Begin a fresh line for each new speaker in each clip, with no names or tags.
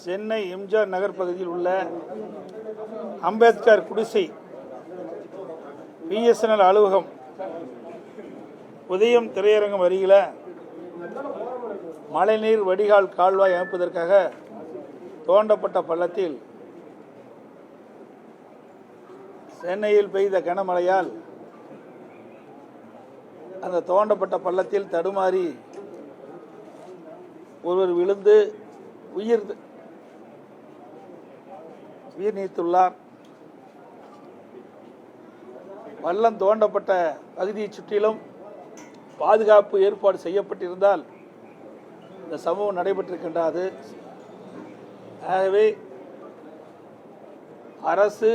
சென்னை எம்ஜிஆர் நகர் பகுதியில் உள்ள அம்பேத்கர் குடிசை பிஎஸ்என்எல் அலுவலகம் உதயம் திரையரங்கம் அருகில் மழைநீர் வடிகால் கால்வாய் அமைப்பதற்காக தோண்டப்பட்ட பள்ளத்தில் சென்னையில் பெய்த கனமழையால் அந்த தோண்டப்பட்ட பள்ளத்தில் தடுமாறி ஒருவர் விழுந்து உயிர் நீத்துள்ளார். பள்ளம் தோண்டப்பட்ட பகுதியை சுற்றிலும் பாதுகாப்பு ஏற்பாடு செய்யப்பட்டிருந்தால் இந்த சம்பவம் நடைபெற்றிருக்கின்றது. ஆகவே அரசு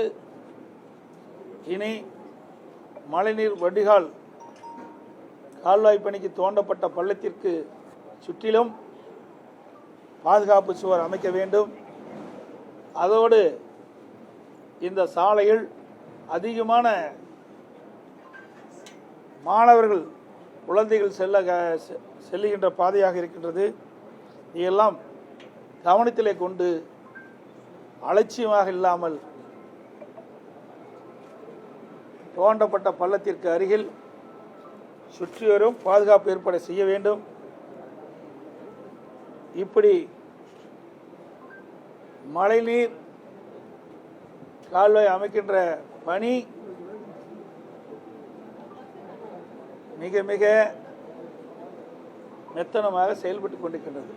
இனி மழைநீர் வடிகால் கால்வாய் பணிக்கு தோண்டப்பட்ட பள்ளத்திற்கு சுற்றிலும் பாதுகாப்பு சுவர் அமைக்க வேண்டும். அதோடு இந்த சாலையில் அதிகமான மாணவர்கள் குழந்தைகள் செல்லுகின்ற பாதையாக இருக்கின்றது. இதையெல்லாம் கவனத்திலே கொண்டு அலட்சியமாக இல்லாமல் தோண்டப்பட்ட பள்ளத்திற்கு அருகில் சுற்றிவரும் பாதுகாப்பு ஏற்பாடு செய்ய வேண்டும். இப்படி மழைநீர் கால்வாய் அமைக்கின்ற பணி மிக மிக மெத்தனமாக செயல்பட்டு கொண்டிருக்கின்றது.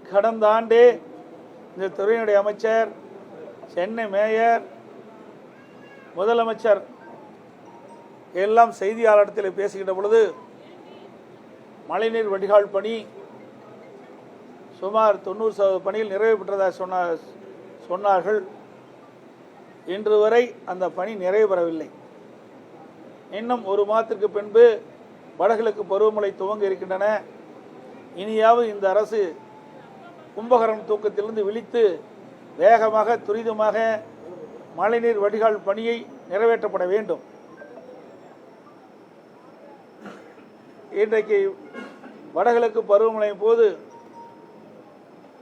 கடந்த ஆண்டே இந்த துறையினுடைய அமைச்சர், சென்னை மேயர், முதலமைச்சர் எல்லாம் செய்தியாளரிடத்தில் பேசுகின்ற பொழுது மழைநீர் வடிகால் பணி சுமார் 90% பணியில் நிறைவு பெற்றதாக சொன்னார்கள். இன்று வரை அந்த பணி நிறைவு பெறவில்லை. இன்னும் ஒரு மாதத்திற்கு பின்பு வடகிழக்கு பருவமழை துவங்க இருக்கின்றன. இனியாவது இந்த அரசு கும்பகரணம் தூக்கத்திலிருந்து விழித்து வேகமாக துரிதமாக மழைநீர் வடிகால் பணியை நிறைவேற்றப்பட வேண்டும். இன்றைக்கு வடகிழக்கு பருவமழையின் போது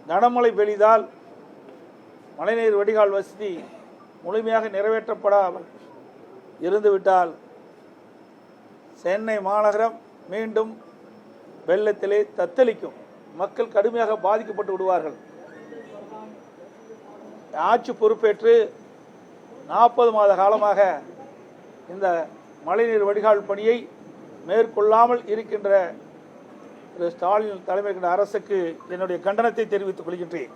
கனமழை பெய்தால் மழைநீர் வடிகால் வசதி முழுமையாக நிறைவேற்றப்படாமல் இருந்துவிட்டால் சென்னை மாநகரம் மீண்டும் வெள்ளத்திலே தத்தளிக்கும். மக்கள் கடுமையாக பாதிக்கப்பட்டு விடுவார்கள். ஆட்சி பொறுப்பேற்று 40 மாத காலமாக இந்த மழைநீர் வடிகால் பணியை மேற்கொள்ளாமல் இருக்கின்ற ஸ்டாலின் தலைமை அரசுக்கு என்னுடைய கண்டனத்தை தெரிவித்துக் கொள்கின்றேன்.